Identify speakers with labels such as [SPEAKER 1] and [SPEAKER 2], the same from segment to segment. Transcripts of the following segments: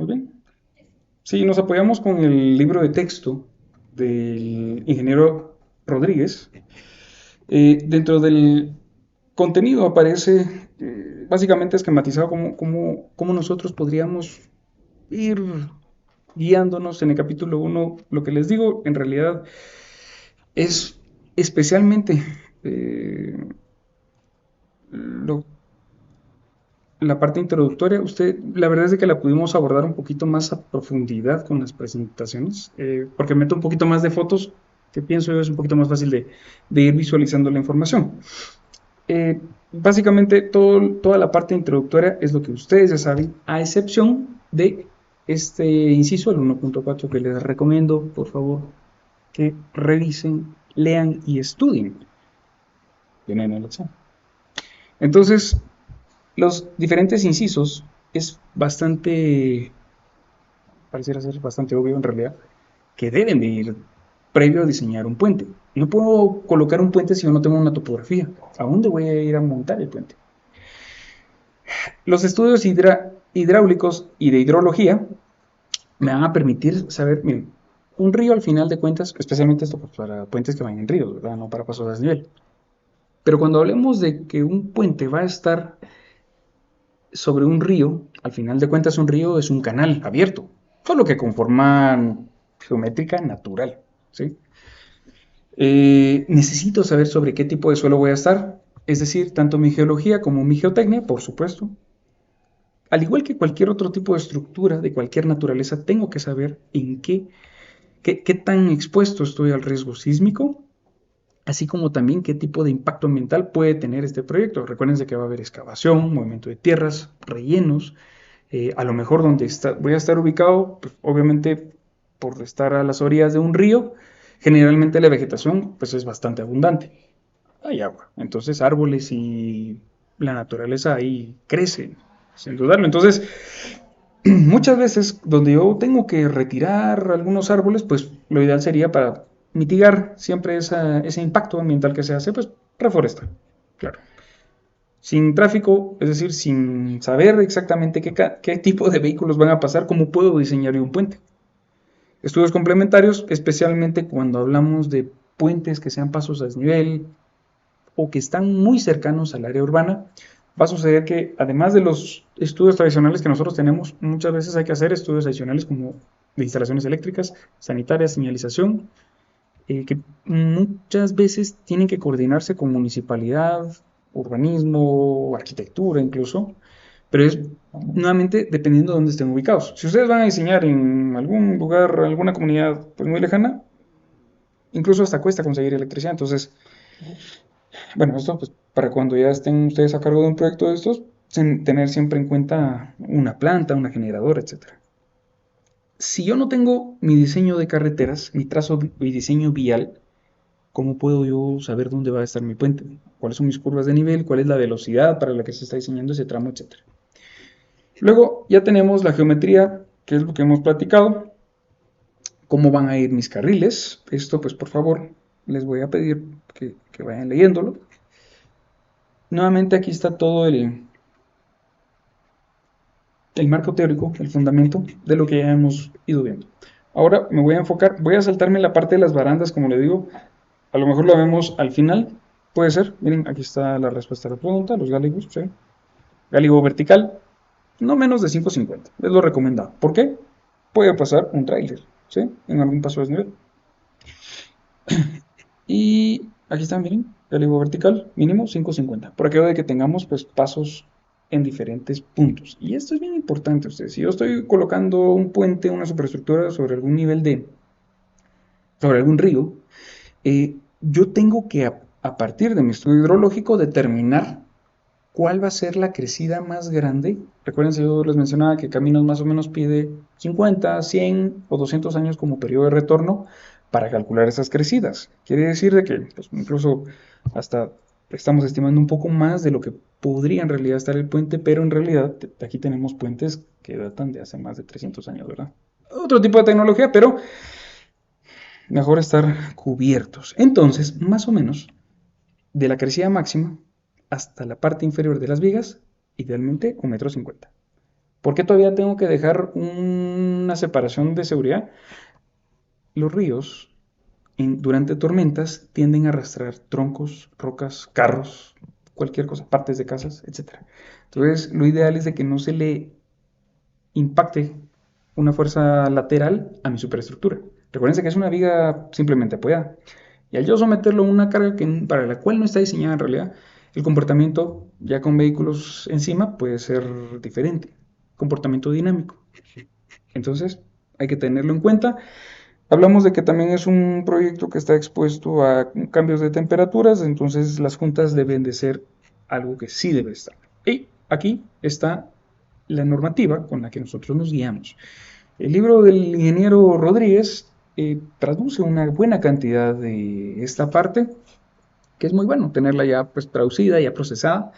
[SPEAKER 1] ¿Muy bien? Sí, nos apoyamos con el libro de texto del ingeniero Rodríguez. Dentro del contenido aparece básicamente esquematizado cómo nosotros podríamos ir guiándonos en el capítulo uno. Lo que les digo, en realidad, es especialmente lo la parte introductoria, la verdad es de que la pudimos abordar un poquito más a profundidad con las presentaciones, porque meto un poquito más de fotos, que pienso yo es un poquito más fácil de ir visualizando la información. Básicamente, toda la parte introductoria es lo que ustedes ya saben, a excepción de este inciso, el 1.4, que les recomiendo, por favor, que revisen, lean y estudien. Viene en el examen. Entonces, los diferentes incisos es bastante, pareciera ser bastante obvio en realidad, que deben de ir previo a diseñar un puente. No puedo colocar un puente si yo no tengo una topografía. ¿A dónde voy a ir a montar el puente? Los estudios hidráulicos y de hidrología me van a permitir saber, miren, un río al final de cuentas, especialmente esto para puentes que van en ríos, ¿verdad? No para pasos a desnivel. Pero cuando hablemos de que un puente va a estar sobre un río, al final de cuentas un río es un canal abierto, solo que con forma geométrica natural, ¿sí? Necesito saber sobre qué tipo de suelo voy a estar, es decir, tanto mi geología como mi geotecnia, por supuesto. Al igual que cualquier otro tipo de estructura de cualquier naturaleza, tengo que saber en qué tan expuesto estoy al riesgo sísmico, así como también qué tipo de impacto ambiental puede tener este proyecto. Recuérdense que va a haber excavación, movimiento de tierras, rellenos, a lo mejor voy a estar ubicado, pues, obviamente por estar a las orillas de un río, generalmente la vegetación pues, es bastante abundante. Hay agua, entonces árboles y la naturaleza ahí crece, sin dudarlo. Entonces, muchas veces donde yo tengo que retirar algunos árboles, pues lo ideal sería para mitigar siempre ese impacto ambiental que se hace, pues reforestar, claro. Sin tráfico, es decir, sin saber exactamente qué tipo de vehículos van a pasar, ¿cómo puedo diseñar un puente? Estudios complementarios, especialmente cuando hablamos de puentes que sean pasos a desnivel o que están muy cercanos al área urbana, va a suceder que además de los estudios tradicionales que nosotros tenemos, muchas veces hay que hacer estudios adicionales como de instalaciones eléctricas, sanitarias, señalización, que muchas veces tienen que coordinarse con municipalidad, urbanismo, arquitectura incluso, pero es nuevamente dependiendo de dónde estén ubicados. Si ustedes van a diseñar en algún lugar, alguna comunidad pues, muy lejana, incluso hasta cuesta conseguir electricidad. Entonces, bueno, esto pues para cuando ya estén ustedes a cargo de un proyecto de estos, tener siempre en cuenta una planta, una generadora, etcétera. Si yo no tengo mi diseño de carreteras, mi trazo y diseño vial, ¿cómo puedo yo saber dónde va a estar mi puente? ¿Cuáles son mis curvas de nivel? ¿Cuál es la velocidad para la que se está diseñando ese tramo, etcétera? Luego ya tenemos la geometría, que es lo que hemos platicado. ¿Cómo van a ir mis carriles? Esto, pues por favor, les voy a pedir que vayan leyéndolo. Nuevamente aquí está todo el marco teórico, el fundamento de lo que ya hemos ido viendo. Ahora me voy a enfocar, voy a saltarme la parte de las barandas, como le digo, a lo mejor lo vemos al final, puede ser, miren, aquí está la respuesta a la pregunta, los gáligos, ¿sí? Gáligo vertical, no menos de 550, es lo recomendado. ¿Por qué? Puede pasar un tráiler, ¿sí? En algún paso de desnivel. Y aquí está, miren, gáligo vertical, mínimo 550, por aquello de que tengamos pues pasos en diferentes puntos. Y esto es bien importante, ustedes. Si yo estoy colocando un puente, una superestructura sobre algún nivel sobre algún río, yo tengo que a partir de mi estudio hidrológico determinar cuál va a ser la crecida más grande. Recuerden, yo les mencionaba que Caminos más o menos pide 50, 100 o 200 años como periodo de retorno para calcular esas crecidas. Quiere decir de que pues, incluso hasta estamos estimando un poco más de lo que podría en realidad estar el puente, pero en realidad aquí tenemos puentes que datan de hace más de 300 años, ¿verdad? Otro tipo de tecnología, pero mejor estar cubiertos. Entonces, más o menos, de la crecida máxima hasta la parte inferior de las vigas, idealmente 1,50 m. ¿Por qué todavía tengo que dejar una separación de seguridad? Los ríos durante tormentas tienden a arrastrar troncos, rocas, carros, cualquier cosa, partes de casas, etc. Entonces, lo ideal es de que no se le impacte una fuerza lateral a mi superestructura. Recuerden que es una viga simplemente apoyada. Y al yo someterlo a una carga para la cual no está diseñada en realidad, el comportamiento ya con vehículos encima puede ser diferente. Comportamiento dinámico. Entonces, hay que tenerlo en cuenta. Hablamos de que también es un proyecto que está expuesto a cambios de temperaturas, entonces las juntas deben de ser algo que sí debe estar. Y aquí está la normativa con la que nosotros nos guiamos. El libro del ingeniero Rodríguez traduce una buena cantidad de esta parte, que es muy bueno tenerla ya pues traducida, ya procesada.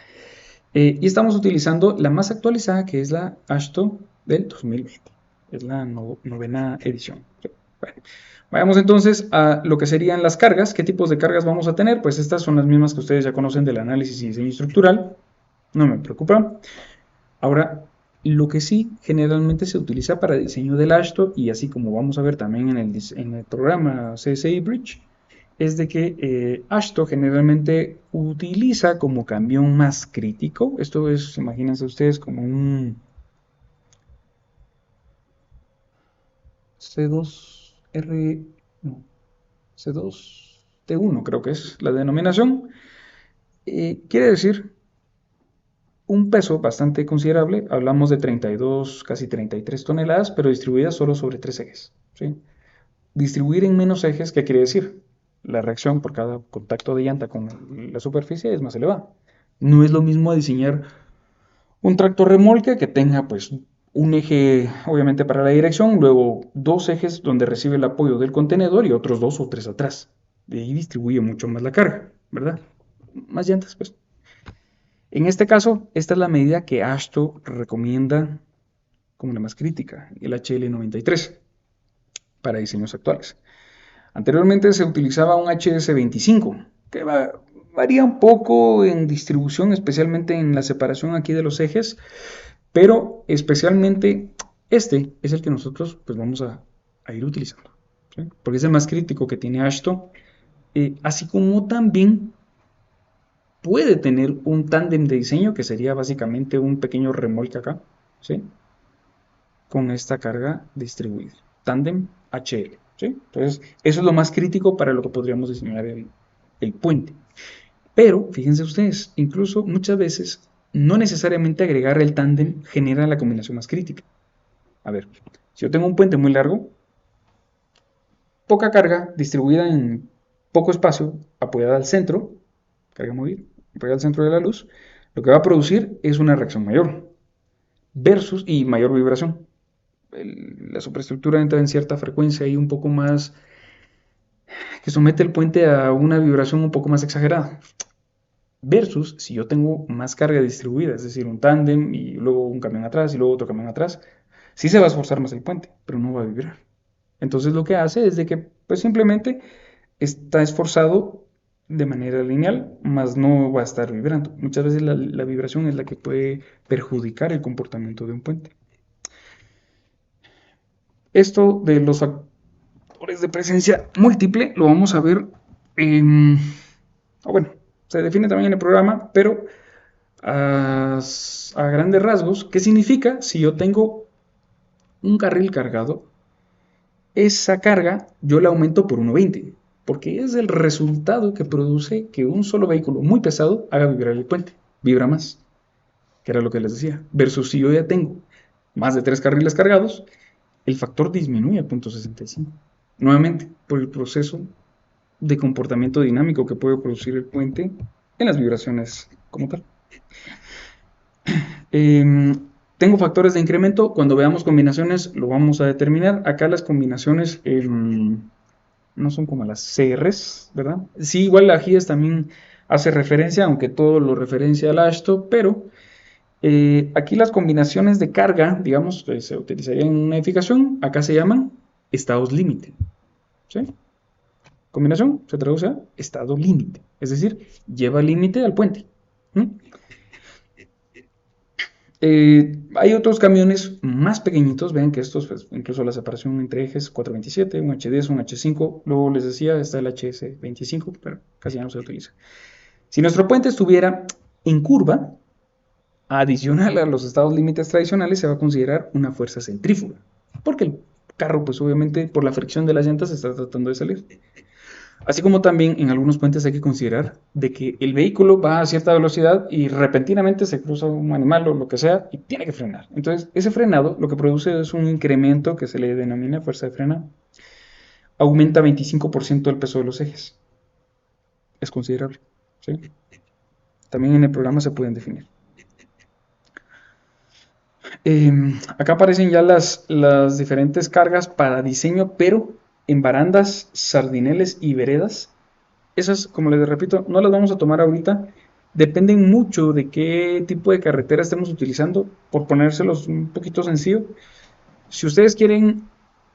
[SPEAKER 1] Y estamos utilizando la más actualizada, que es la AASHTO del 2020. Es la novena edición. Bueno, vayamos entonces a lo que serían las cargas. ¿Qué tipos de cargas vamos a tener? Pues estas son las mismas que ustedes ya conocen del análisis y diseño estructural. No me preocupa. Ahora, lo que sí generalmente se utiliza para diseño del AASHTO, y así como vamos a ver también en el programa CSI Bridge, es de que AASHTO generalmente utiliza como camión más crítico. Esto es, imagínense ustedes, como un C2R, no, C2T1 creo que es la denominación. Quiere decir un peso bastante considerable, hablamos de 32, casi 33 toneladas, pero distribuidas solo sobre 3 ejes. ¿Sí? Distribuir en menos ejes, ¿qué quiere decir? La reacción por cada contacto de llanta con la superficie es más elevada. No es lo mismo diseñar un tractor remolque que tenga pues un eje obviamente para la dirección, luego dos ejes donde recibe el apoyo del contenedor y otros dos o tres atrás. De ahí distribuye mucho más la carga, ¿verdad? Más llantas, pues. En este caso, esta es la medida que AASHTO recomienda como la más crítica, el HL93, para diseños actuales. Anteriormente se utilizaba un HS25, que varía un poco en distribución, especialmente en la separación aquí de los ejes, pero especialmente este es el que nosotros pues vamos a ir utilizando, ¿sí? Porque es el más crítico que tiene AASHTO, así como también puede tener un tándem de diseño, que sería básicamente un pequeño remolque acá, ¿sí? Con esta carga distribuida. Tándem HL, ¿sí? Entonces, eso es lo más crítico para lo que podríamos diseñar el puente. Pero, fíjense ustedes, incluso muchas veces no necesariamente agregar el tándem genera la combinación más crítica. A ver, si yo tengo un puente muy largo, poca carga distribuida en poco espacio, apoyada al centro, carga móvil, apoyada al centro de la luz, lo que va a producir es una reacción mayor versus y mayor vibración. La superestructura entra en cierta frecuencia y un poco más que somete el puente a una vibración un poco más exagerada. Versus si yo tengo más carga distribuida, es decir, un tándem y luego un camión atrás y luego otro camión atrás, sí se va a esforzar más el puente, pero no va a vibrar. Entonces lo que hace es de que pues simplemente está esforzado de manera lineal, más no va a estar vibrando. Muchas veces la vibración es la que puede perjudicar el comportamiento de un puente. Esto de los factores de presencia múltiple lo vamos a ver, bueno, se define también en el programa, pero a grandes rasgos, ¿qué significa? Si yo tengo un carril cargado, esa carga yo la aumento por 1,20, porque es el resultado que produce que un solo vehículo muy pesado haga vibrar el puente, vibra más, que era lo que les decía, versus si yo ya tengo más de 3 carriles cargados, el factor disminuye a 0,65, nuevamente por el proceso de comportamiento dinámico que puede producir el puente en las vibraciones como tal. Tengo factores de incremento, cuando veamos combinaciones lo vamos a determinar. Acá las combinaciones no son como las CRs, ¿verdad? Sí, igual la GIES también hace referencia, aunque todo lo referencia al AASHTO, pero aquí las combinaciones de carga, digamos, que se utilizarían en una edificación, acá se llaman estados límite, ¿sí? Combinación se traduce a estado límite, es decir, lleva límite al puente. Hay otros camiones más pequeñitos, vean que estos, pues, incluso la separación entre ejes 427, un H10, un H5, luego les decía, está el HS25, pero casi ya no se utiliza. Si nuestro puente estuviera en curva, adicional a los estados límites tradicionales, se va a considerar una fuerza centrífuga, porque el carro, pues obviamente, por la fricción de las llantas, está tratando de salir. Así como también en algunos puentes hay que considerar de que el vehículo va a cierta velocidad y repentinamente se cruza un animal o lo que sea y tiene que frenar. Entonces, ese frenado lo que produce es un incremento que se le denomina fuerza de frenado. Aumenta 25% el peso de los ejes. Es considerable. ¿Sí? También en el programa se pueden definir. Acá aparecen ya las diferentes cargas para diseño, pero en barandas, sardineles y veredas. Esas, como les repito, no las vamos a tomar ahorita. Dependen mucho de qué tipo de carretera estemos utilizando. Por ponérselos un poquito sencillo, si ustedes quieren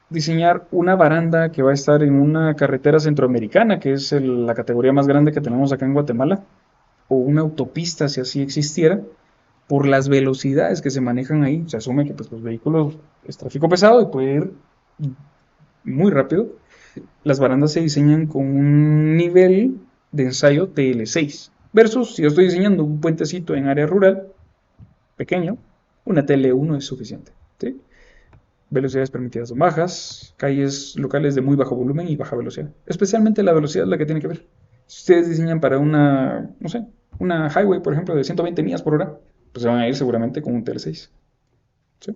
[SPEAKER 1] diseñar una baranda que va a estar en una carretera centroamericana, que es la categoría más grande que tenemos acá en Guatemala, o una autopista, si así existiera, por las velocidades que se manejan ahí, se asume que pues, los vehículos es tráfico pesado y puede ir muy rápido. Las barandas se diseñan con un nivel de ensayo TL6 versus si yo estoy diseñando un puentecito en área rural pequeño, una TL1 es suficiente. ¿Sí? Velocidades permitidas son bajas, calles locales de muy bajo volumen y baja velocidad. Especialmente la velocidad es la que tiene que ver. Si ustedes diseñan para una, no sé, una highway, por ejemplo, de 120 millas por hora, pues se van a ir seguramente con un TL6. ¿Sí?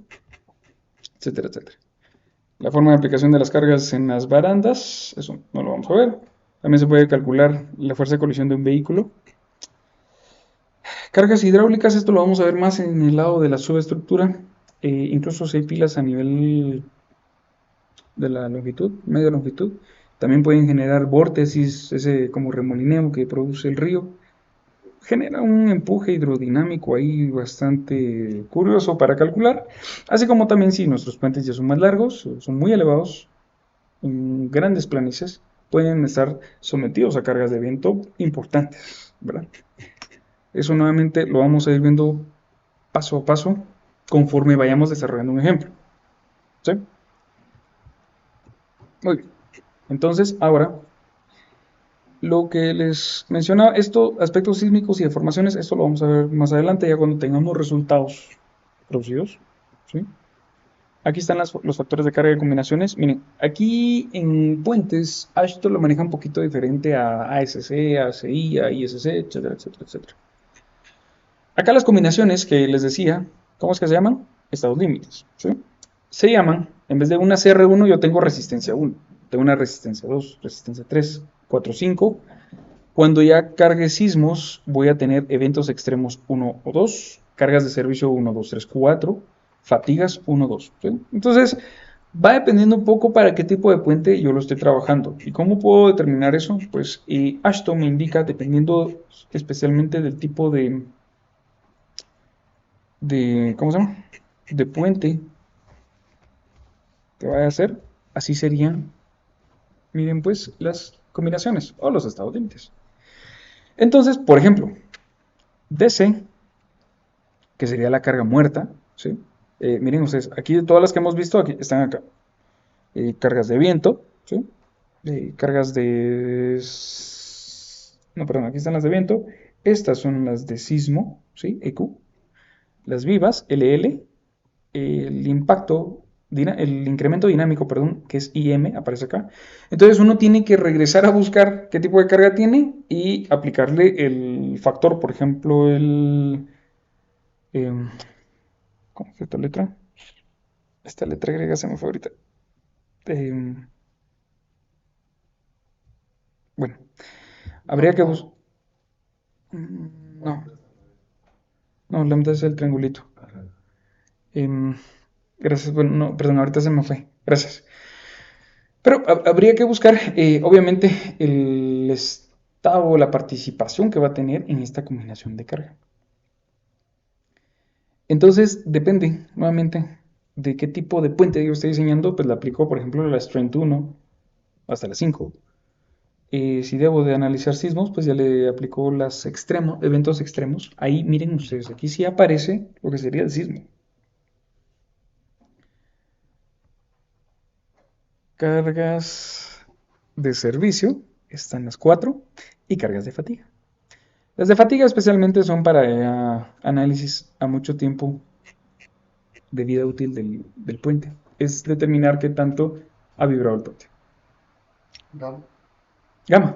[SPEAKER 1] Etcétera, etcétera. La forma de aplicación de las cargas en las barandas, eso no lo vamos a ver. También se puede calcular la fuerza de colisión de un vehículo. Cargas hidráulicas, esto lo vamos a ver más en el lado de la subestructura. Incluso si hay pilas a nivel de la longitud, media longitud, también pueden generar vórtices, ese como remolineo que produce el río. Genera un empuje hidrodinámico ahí bastante curioso para calcular. Así como también si nuestros puentes ya son más largos, son muy elevados, en grandes planicies, pueden estar sometidos a cargas de viento importantes, ¿verdad? Eso nuevamente lo vamos a ir viendo paso a paso conforme vayamos desarrollando un ejemplo. ¿Sí? Muy bien. Entonces, ahora, lo que les mencionaba, esto, aspectos sísmicos y deformaciones, esto lo vamos a ver más adelante, ya cuando tengamos resultados producidos. ¿Sí? Aquí están los factores de carga y combinaciones. Miren, aquí en puentes, esto lo maneja un poquito diferente a ASC, ACI, a ISC, etcétera, etcétera, etcétera. Acá las combinaciones que les decía, ¿cómo es que se llaman? Estados límites. ¿Sí? Se llaman, en vez de una CR1, yo tengo resistencia 1, tengo una resistencia 2, resistencia 3, 4, 5. Cuando ya cargue sismos, voy a tener eventos extremos 1 o 2, cargas de servicio 1, 2, 3, 4, fatigas 1, 2. ¿Sí? Entonces, va dependiendo un poco para qué tipo de puente yo lo esté trabajando. ¿Y cómo puedo determinar eso? Pues Ashton me indica, dependiendo especialmente del tipo ¿cómo se llama? De puente que vaya a hacer. Así serían, miren pues, las combinaciones o los estados límites. Entonces, por ejemplo, DC, que sería la carga muerta, ¿sí? Miren ustedes, aquí de todas las que hemos visto, aquí están acá. Cargas de viento, ¿sí? Cargas de... No, perdón, aquí están las de viento. Estas son las de sismo, ¿sí? EQ. Las vivas, LL. El impacto, el incremento dinámico, perdón, que es IM, aparece acá. Entonces uno tiene que regresar a buscar qué tipo de carga tiene y aplicarle el factor, por ejemplo, eh, ¿cómo es esta letra? Esta letra griega se me fue ahorita. Eh, bueno, habría que buscar... No, no, lambda es el triangulito. Em, gracias, bueno, no, perdón, ahorita se me fue. Gracias. Pero habría que buscar, obviamente, el estado o la participación que va a tener en esta combinación de carga. Entonces, depende, nuevamente, de qué tipo de puente yo esté diseñando, pues le aplico, por ejemplo, la Strength 1 hasta la 5. Si debo de analizar sismos, pues ya le aplicó los eventos extremos. Ahí miren ustedes, aquí sí aparece lo que sería el sismo. Cargas de servicio, están las 4, y cargas de fatiga. Las de fatiga especialmente son para análisis a mucho tiempo de vida útil del puente. Es determinar qué tanto ha vibrado el puente.
[SPEAKER 2] Gama.
[SPEAKER 1] Gamma,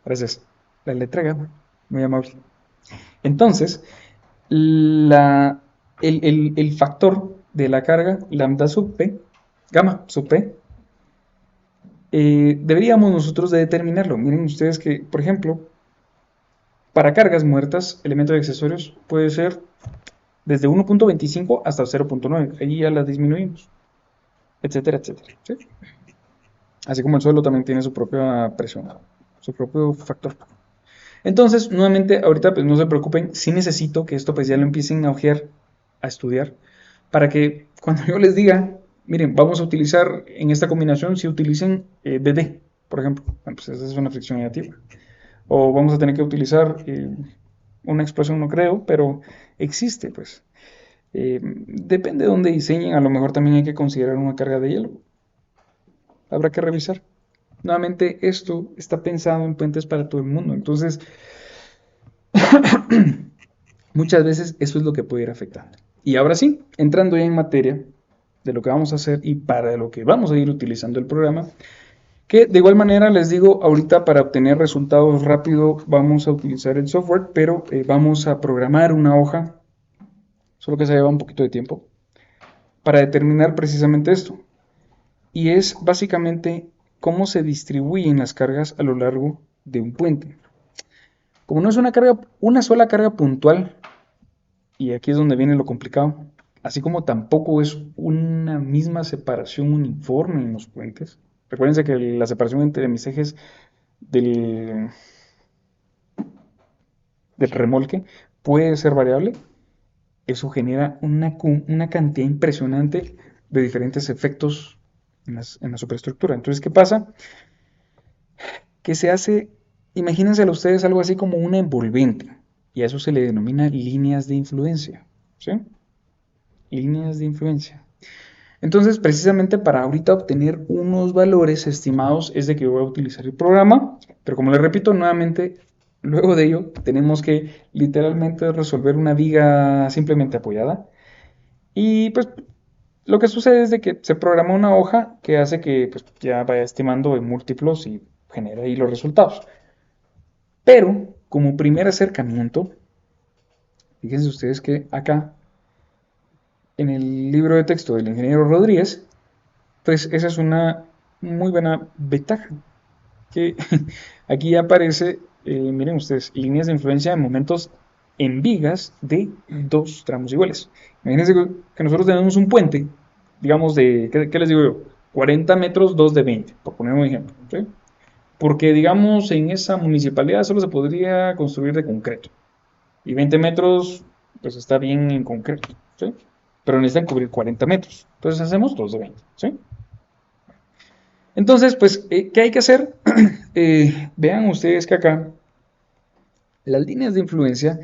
[SPEAKER 1] gracias. La letra gamma, muy amable. Entonces, el factor de la carga, lambda sub p, gamma sub p, deberíamos nosotros de determinarlo. Miren ustedes que, por ejemplo, para cargas muertas, elementos y accesorios, puede ser desde 1.25 hasta 0.9. Ahí ya la disminuimos, etcétera, etcétera. ¿Sí? Así como el suelo también tiene su propia presión, su propio factor. Entonces, nuevamente, ahorita pues no se preocupen, sí necesito que esto pues ya lo empiecen a ojear, a estudiar, para que cuando yo les diga, miren, vamos a utilizar en esta combinación, si utilicen DD, por ejemplo, bueno, pues esa es una fricción negativa. O vamos a tener que utilizar una explosión, no creo, pero existe, pues. Depende de dónde diseñen, a lo mejor también hay que considerar una carga de hielo. Habrá que revisar. Nuevamente, esto está pensado en puentes para todo el mundo. Entonces, muchas veces eso es lo que puede ir afectando. Y ahora sí, entrando ya en materia de lo que vamos a hacer y para lo que vamos a ir utilizando el programa, que de igual manera les digo, ahorita para obtener resultados rápido vamos a utilizar el software, pero vamos a programar una hoja, solo que se lleva un poquito de tiempo, para determinar precisamente esto. Y es básicamente cómo se distribuyen las cargas a lo largo de un puente. Como no es una sola carga puntual, y aquí es donde viene lo complicado, así como tampoco es una misma separación uniforme en los puentes. Recuérdense que la separación entre mis ejes del, del remolque puede ser variable. Eso genera una cantidad impresionante de diferentes efectos en la superestructura. Entonces, ¿qué pasa? Que se hace, imagínense a ustedes algo así como una envolvente, y a eso se le denomina líneas de influencia. ¿Sí? Líneas de influencia. Entonces, precisamente para ahorita obtener unos valores estimados es de que voy a utilizar el programa, pero como les repito nuevamente, luego de ello tenemos que literalmente resolver una viga simplemente apoyada. Y pues lo que sucede es de que se programa una hoja que hace que pues, ya vaya estimando en múltiplos y genere ahí los resultados. Pero como primer acercamiento, fíjense ustedes que acá en el libro de texto del ingeniero Rodríguez, pues esa es una muy buena ventaja. Que aquí aparece, miren ustedes, líneas de influencia en momentos en vigas de dos tramos iguales. Imagínense que nosotros tenemos un puente, digamos de, ¿qué les digo yo? 40 metros, 2 de 20, por poner un ejemplo. ¿Sí? Porque, digamos, en esa municipalidad solo se podría construir de concreto. Y 20 metros, pues está bien en concreto. ¿Sí? Pero necesitan cubrir 40 metros. Entonces hacemos 2 de 20. ¿Sí? Entonces, pues, ¿qué hay que hacer? Vean ustedes que acá las líneas de influencia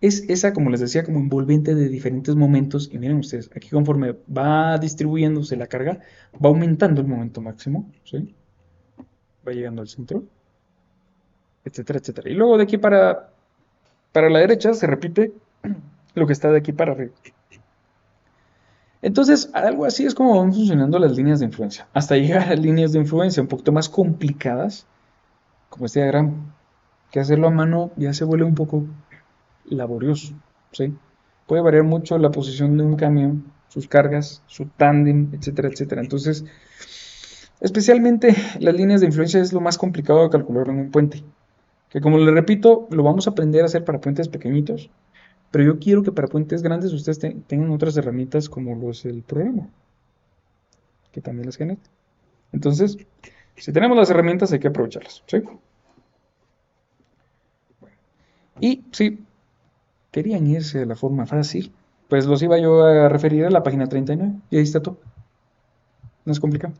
[SPEAKER 1] es esa, como les decía, como envolvente de diferentes momentos. Y miren ustedes, aquí conforme va distribuyéndose la carga, va aumentando el momento máximo, ¿sí? Va llegando al centro, etcétera, etcétera. Y luego de aquí para la derecha se repite lo que está de aquí para arriba. Entonces, algo así es como van funcionando las líneas de influencia. Hasta llegar a líneas de influencia un poquito más complicadas, como este diagrama, que hacerlo a mano ya se vuelve un poco laborioso, ¿sí? Puede variar mucho la posición de un camión, sus cargas, su tándem, etcétera, etcétera. Entonces, especialmente las líneas de influencia es lo más complicado de calcular en un puente. Que como les repito, lo vamos a aprender a hacer para puentes pequeñitos, pero yo quiero que para puentes grandes ustedes tengan otras herramientas como lo es el programa, que también las genera. Entonces, si tenemos las herramientas hay que aprovecharlas, ¿sí? Y si querían irse de la forma fácil, pues los iba yo a referir a la página 39 y ahí está todo. No es complicado.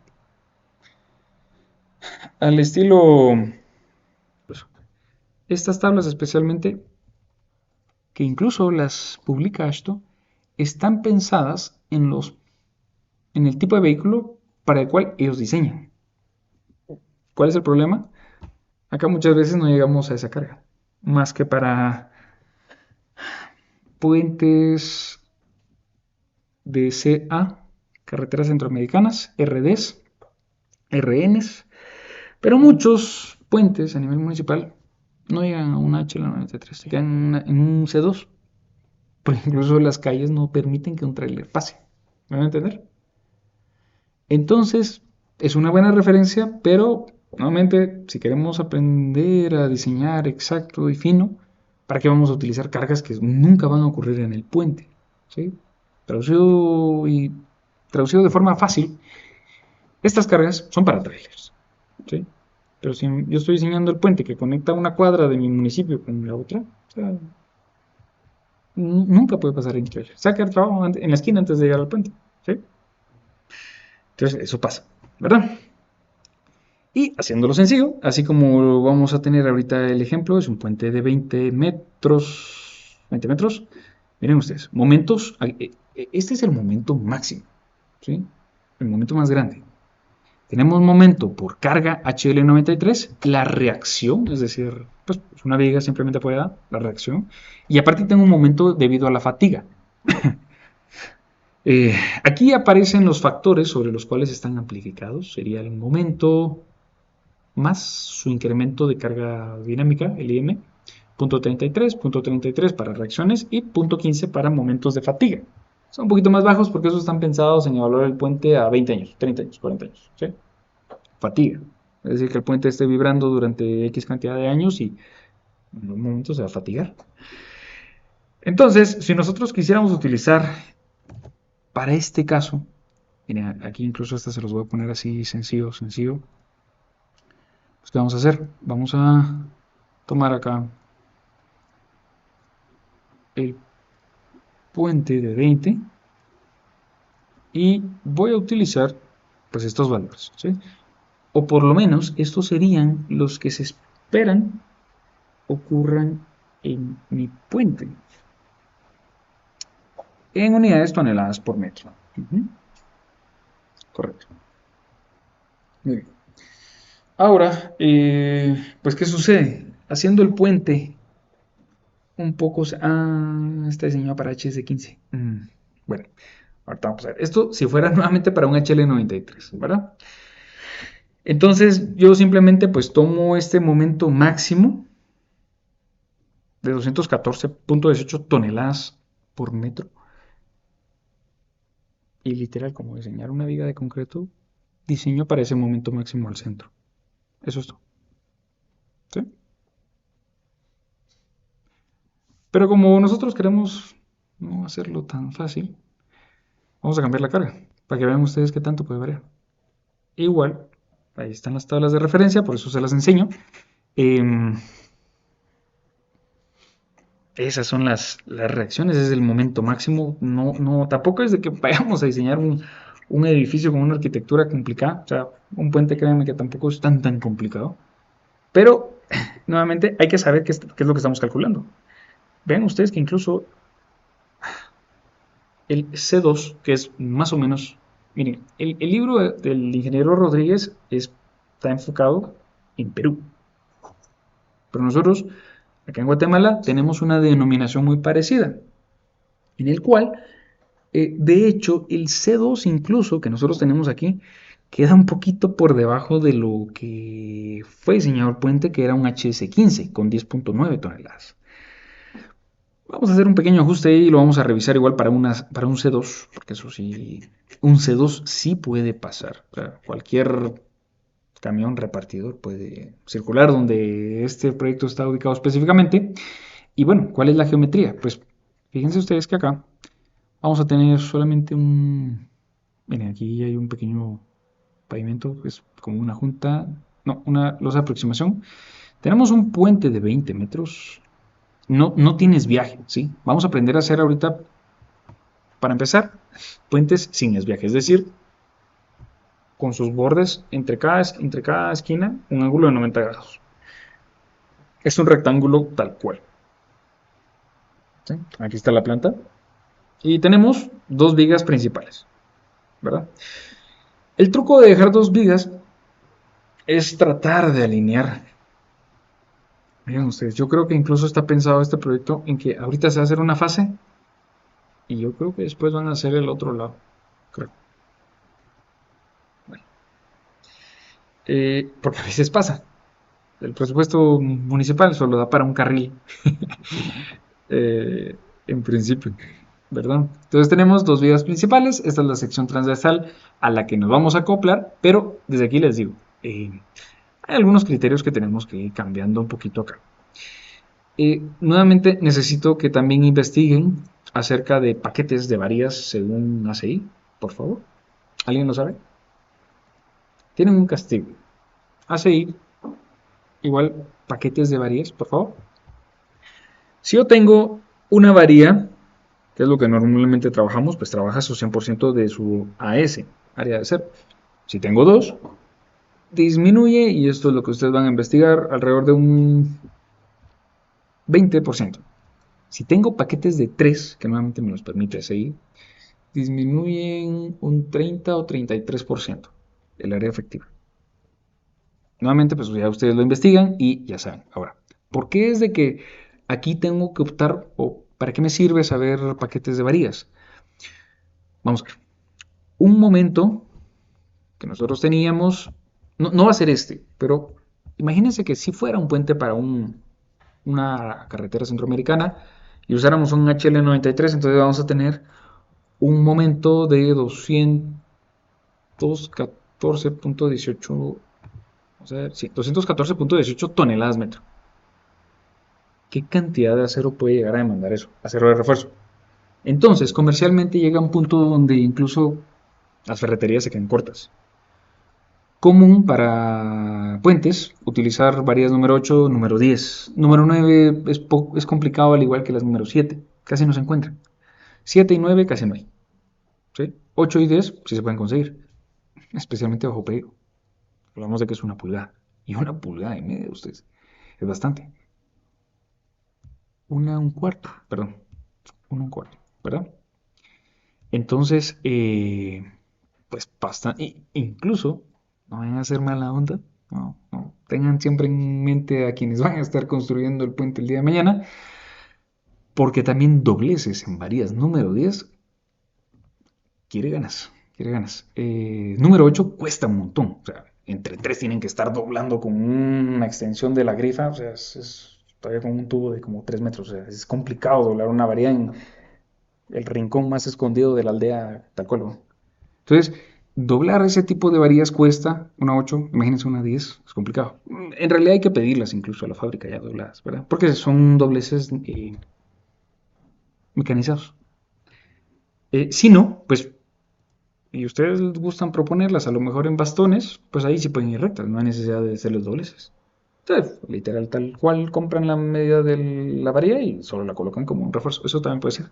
[SPEAKER 1] Al estilo Estas tablas especialmente, que incluso las publica esto, están pensadas en el tipo de vehículo para el cual ellos diseñan. ¿Cuál es el problema? Acá muchas veces no llegamos a esa carga, más que para puentes de CA, carreteras centroamericanas, RDs, RNs, pero muchos puentes a nivel municipal no llegan a una HL93, se quedan en un C2, porque incluso las calles no permiten que un trailer pase. ¿Me van a entender? Entonces, es una buena referencia, pero nuevamente, si queremos aprender a diseñar exacto y fino, ¿para qué vamos a utilizar cargas que nunca van a ocurrir en el puente? ¿Sí? Traducido de forma fácil, estas cargas son para trailers. ¿Sí? Pero si yo estoy diseñando el puente que conecta una cuadra de mi municipio con la otra, o sea, nunca puede pasar en trailer. Saca el trabajo en la esquina antes de llegar al puente. ¿Sí? Entonces, eso pasa, ¿verdad? Y haciéndolo sencillo, así como vamos a tener ahorita el ejemplo, es un puente de 20 metros. 20 metros. Miren ustedes, momentos. Este es el momento máximo, ¿sí? El momento más grande. Tenemos momento por carga HL93, la reacción, es decir, pues una viga simplemente puede dar la reacción. Y aparte tengo un momento debido a la fatiga. Aquí aparecen los factores sobre los cuales están amplificados. Sería el momento más su incremento de carga dinámica, el IM, punto 33, punto 33 para reacciones y punto 15 para momentos de fatiga. Son un poquito más bajos porque esos están pensados en evaluar el puente a 20 años, 30 años, 40 años. ¿Sí? Fatiga. Es decir, que el puente esté vibrando durante X cantidad de años y en un momento se va a fatigar. Entonces, si nosotros quisiéramos utilizar para este caso, miren, aquí incluso hasta se los voy a poner así sencillo, sencillo. Pues, ¿qué vamos a hacer? Vamos a tomar acá el puente de 20 y voy a utilizar pues estos valores, ¿sí? O por lo menos estos serían los que se esperan ocurran en mi puente en unidades toneladas por metro. Correcto. Muy bien. Ahora, pues ¿qué sucede? Haciendo el puente un poco... está diseñado para HS15. Bueno, ahorita vamos a ver. Esto si fuera nuevamente para un HL93, ¿verdad? Entonces yo simplemente pues tomo este momento máximo de 214.18 toneladas por metro y literal como diseñar una viga de concreto, diseño para ese momento máximo al centro. Eso es todo. ¿Sí? Pero como nosotros queremos no hacerlo tan fácil, vamos a cambiar la carga para que vean ustedes qué tanto puede variar. Igual, ahí están las tablas de referencia, por eso se las enseño. Esas son las reacciones, es el momento máximo. Tampoco es de que vayamos a diseñar un edificio con una arquitectura complicada. O sea, un puente, créanme que tampoco es tan complicado. Pero, nuevamente, hay que saber qué es lo que estamos calculando. Vean ustedes que incluso el C2, que es más o menos... Miren, el libro del ingeniero Rodríguez está enfocado en Perú. Pero nosotros, acá en Guatemala, tenemos una denominación muy parecida, en el cual, de hecho, el C2 incluso que nosotros tenemos aquí, queda un poquito por debajo de lo que fue diseñado el puente, que era un HS15 con 10.9 toneladas. Vamos a hacer un pequeño ajuste y lo vamos a revisar igual para un C2, porque eso sí, un C2 sí puede pasar. O sea, cualquier camión repartidor puede circular donde este proyecto está ubicado específicamente. Y bueno, ¿cuál es la geometría? Pues fíjense ustedes que acá vamos a tener solamente miren, aquí hay un pequeño pavimento, es como una junta, no, una losa de aproximación. Tenemos un puente de 20 metros. No tienes viaje, ¿sí? Vamos a aprender a hacer ahorita, para empezar, puentes sin desviaje, es decir, con sus bordes entre cada esquina un ángulo de 90 grados. Es un rectángulo tal cual. ¿Sí? Aquí está la planta. Y tenemos dos vigas principales, ¿verdad? El truco de dejar dos vigas es tratar de alinear. Miren ustedes, yo creo que incluso está pensado este proyecto en que ahorita se va a hacer una fase y yo creo que después van a hacer el otro lado. Creo. Bueno, porque a veces pasa. El presupuesto municipal solo da para un carril, eh, en principio, ¿verdad? Entonces tenemos dos vías principales. Esta es la sección transversal a la que nos vamos a acoplar, pero desde aquí les digo, hay algunos criterios que tenemos que ir cambiando un poquito acá. Nuevamente necesito que también investiguen acerca de paquetes de varías según ACI, por favor. ¿Alguien lo sabe? Tienen un castigo. ACI, igual paquetes de varías, por favor. Si yo tengo una varía, que es lo que normalmente trabajamos, pues trabaja su 100% de su AS, área de ser. Si tengo dos, disminuye, y esto es lo que ustedes van a investigar, alrededor de un 20%. Si tengo paquetes de 3, que nuevamente me los permite SI, disminuyen un 30 o 33% el área efectiva. Nuevamente, pues ya ustedes lo investigan y ya saben. Ahora, ¿por qué es de que aquí tengo que optar o para qué me sirve saber paquetes de varías? Vamos a ver. Un momento que nosotros teníamos, no va a ser este, pero imagínense que si fuera un puente para una carretera centroamericana y usáramos un HL93, entonces vamos a tener un momento de 214.18, vamos a ver, sí, 214.18 toneladas metro. ¿Qué cantidad de acero puede llegar a demandar eso? Acero de refuerzo. Entonces, comercialmente llega un punto donde incluso las ferreterías se quedan cortas. Común para puentes utilizar varías número 8, número 10. Número 9 es complicado, al igual que las número 7. Casi no se encuentran. 7 y 9 casi no hay. ¿Sí? 8 y 10 sí se pueden conseguir, especialmente bajo pedido. Hablamos de que es una pulgada. Y una pulgada y media, ustedes. Es bastante. Un cuarto, perdón. Un cuarto, ¿verdad? Entonces, pues bastante. Incluso, no vayan a hacer mala onda. No, no. Tengan siempre en mente a quienes van a estar construyendo el puente el día de mañana. Porque también dobleces en varías número 10 quiere ganas. Quiere ganas. Número 8 cuesta un montón. O sea, entre 3 tienen que estar doblando con una extensión de la grifa. O sea, es todavía con un tubo de como 3 metros. O sea, es complicado doblar una varía en el rincón más escondido de la aldea, tal cual, ¿no? Entonces, doblar ese tipo de varías cuesta una 8, imagínense una 10, es complicado. En realidad hay que pedirlas incluso a la fábrica ya dobladas, ¿verdad? Porque son dobleces mecanizados. Si no, pues, y ustedes les gustan proponerlas a lo mejor en bastones, pues ahí sí pueden ir rectas, no hay necesidad de hacer los dobleces. Entonces, literal, tal cual compran la medida de la varilla y solo la colocan como un refuerzo. Eso también puede ser.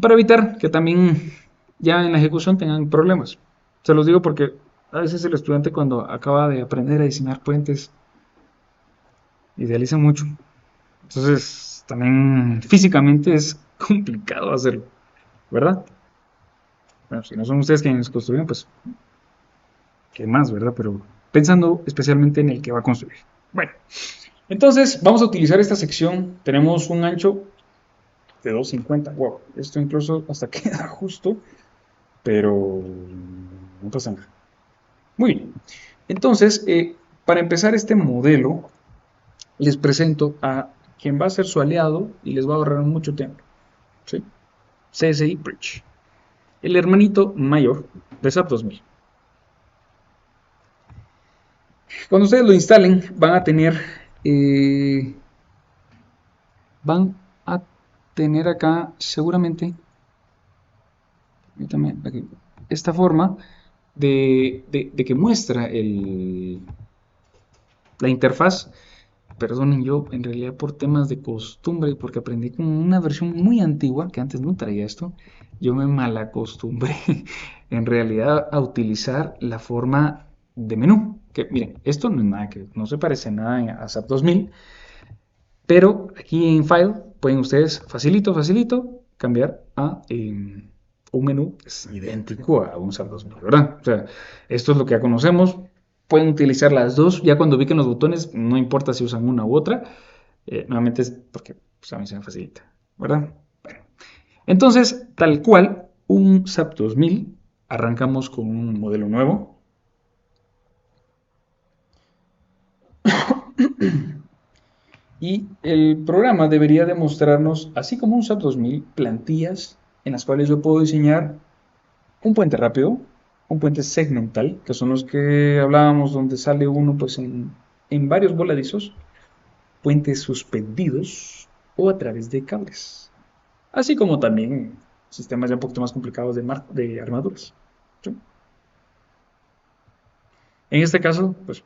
[SPEAKER 1] Para evitar que también ya en la ejecución tengan problemas. Se los digo porque a veces el estudiante cuando acaba de aprender a diseñar puentes idealiza mucho. Entonces también físicamente es complicado hacerlo, ¿verdad? Bueno, si no son ustedes quienes construyen, pues qué más, ¿verdad? Pero pensando especialmente en el que va a construir. Bueno, entonces vamos a utilizar esta sección. Tenemos un ancho de 250. Wow, esto incluso hasta queda justo, pero no pasa nada. Muy bien. Entonces, para empezar este modelo, les presento a quien va a ser su aliado y les va a ahorrar mucho tiempo. ¿Sí? CSI Bridge. El hermanito mayor de SAP 2000. Cuando ustedes lo instalen, eh, van a tener acá seguramente aquí, esta forma de que muestra la interfaz. Perdonen, yo en realidad por temas de costumbre y porque aprendí con una versión muy antigua que antes no traía esto, yo me malacostumbré en realidad a utilizar la forma de menú. Que miren, esto no es nada que no se parece nada a SAP 2000, Pero aquí en File pueden ustedes facilito cambiar a un menú que es idéntico a un SAP 2000, ¿verdad? O sea, esto es lo que ya conocemos. Pueden utilizar las dos. Ya cuando ubiquen los botones, no importa si usan una u otra. Nuevamente es porque pues, a mí se me facilita, ¿verdad? Bueno, entonces, tal cual, un SAP 2000, arrancamos con un modelo nuevo. Y el programa debería demostrarnos, así como un SAP 2000, plantillas en las cuales yo puedo diseñar un puente rápido, un puente segmental, que son los que hablábamos donde sale uno pues en varios voladizos, puentes suspendidos o a través de cables, así como también sistemas ya un poquito más complicados de armaduras. ¿Sí? En este caso, pues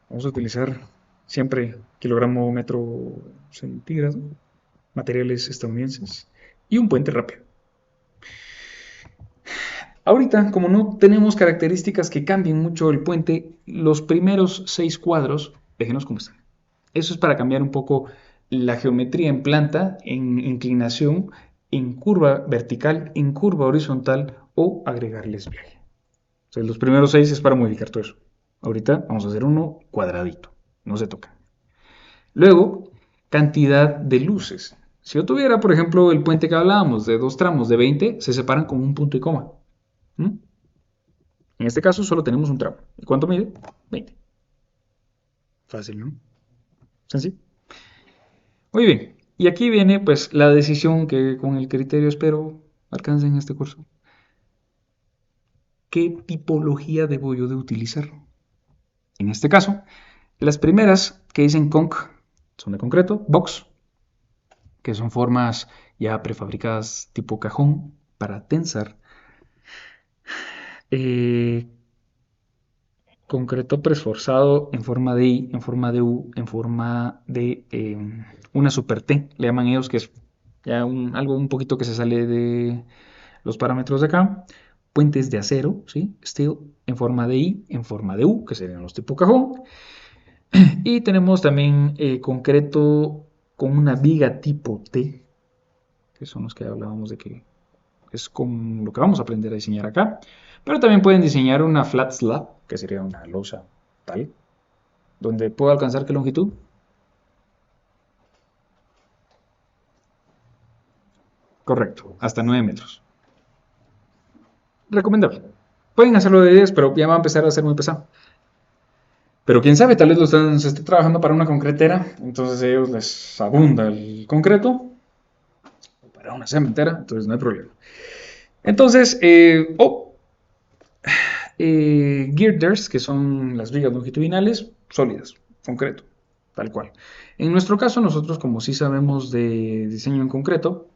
[SPEAKER 1] vamos a utilizar siempre kilogramo metro centígrado, materiales estadounidenses y un puente rápido. Ahorita, como no tenemos características que cambien mucho el puente, los primeros 6 cuadros, déjenos como están. Eso es para cambiar un poco la geometría en planta, en inclinación, en curva vertical, en curva horizontal o agregarles viaje. O sea, los primeros 6 es para modificar todo eso. Ahorita vamos a hacer uno cuadradito, no se toca. Luego, cantidad de luces. Si yo tuviera, por ejemplo, el puente que hablábamos de 2 tramos de 20, se separan con un punto y coma. ¿Mm? En este caso solo tenemos un tramo. ¿Y cuánto mide? 20. Fácil, ¿no? Sencillo. Muy bien. Y aquí viene pues la decisión que con el criterio espero alcancen en este curso. ¿Qué tipología debo yo de utilizar? En este caso, las primeras que dicen conc son de concreto, box, que son formas ya prefabricadas tipo cajón para tensar. Eh, concreto presforzado en forma de I, en forma de U, en forma de una super T, le llaman ellos, que es ya algo un poquito que se sale de los parámetros de acá. Puentes de acero, ¿sí? Steel, en forma de I, en forma de U, que serían los tipo cajón. Y tenemos también concreto con una viga tipo T, que son los que hablábamos de que es con lo que vamos a aprender a diseñar acá. Pero también pueden diseñar una flat slab, que sería una losa tal, donde puedo alcanzar qué longitud. Correcto, hasta 9 metros. Recomendable. Pueden hacerlo de 10, pero ya va a empezar a ser muy pesado. Pero quién sabe, tal vez se esté trabajando para una concretera, entonces a ellos les abunda el concreto, o para una cementera, entonces no hay problema. Entonces, girders, que son las vigas longitudinales, sólidas, concreto, tal cual. En nuestro caso, nosotros como sí sabemos de diseño en concreto,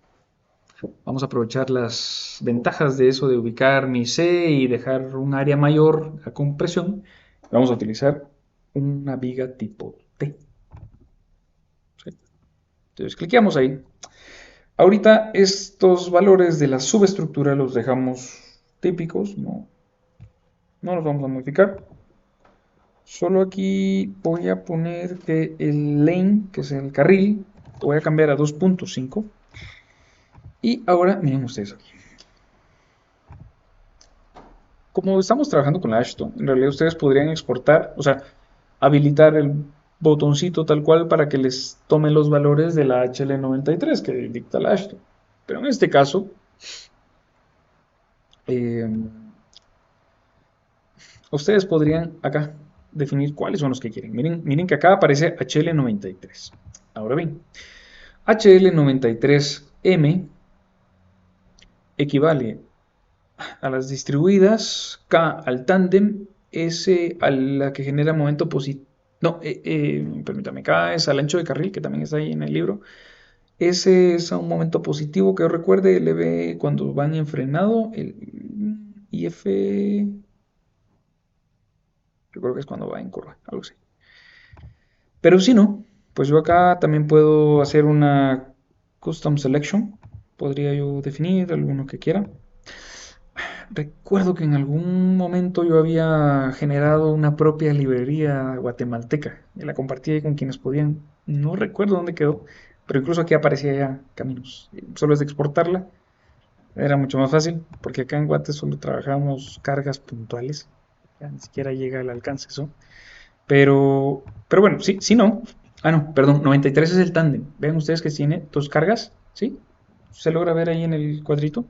[SPEAKER 1] vamos a aprovechar las ventajas de eso de ubicar mi C y dejar un área mayor a compresión. Vamos a utilizar una viga tipo T. ¿Sí? Entonces, cliqueamos ahí. Ahorita estos valores de la subestructura los dejamos típicos, no los vamos a modificar. Solo aquí voy a poner que el lane, que es el carril, lo voy a cambiar a 2.5. Y ahora miren ustedes aquí. Como estamos trabajando con la Ashton, en realidad ustedes podrían exportar, o sea, habilitar el botoncito tal cual para que les tome los valores de la HL93 que dicta la Ashton. Pero en este caso, eh, ustedes podrían acá definir cuáles son los que quieren. Miren que acá aparece HL93. Ahora bien, HL93M equivale a las distribuidas, K al tándem, S a la que genera momento positivo. No, permítame, K es al ancho de carril, que también está ahí en el libro. S es a un momento positivo que yo recuerde, LB cuando van en frenado, y F, yo creo que es cuando va en curva, algo así. Pero si no, pues yo acá también puedo hacer una custom selection. Podría yo definir alguno que quiera. Recuerdo que en algún momento yo había generado una propia librería guatemalteca y la compartía con quienes podían. No recuerdo dónde quedó, pero incluso aquí aparecía ya Caminos. Solo es de exportarla. Era mucho más fácil, porque acá en Guate solo trabajamos cargas puntuales. Ya ni siquiera llega al alcance eso. Pero bueno, sí, sí, no. Ah, no, perdón, 93 es el tándem. Vean ustedes que tiene dos cargas, ¿sí? Se logra ver ahí en el cuadrito.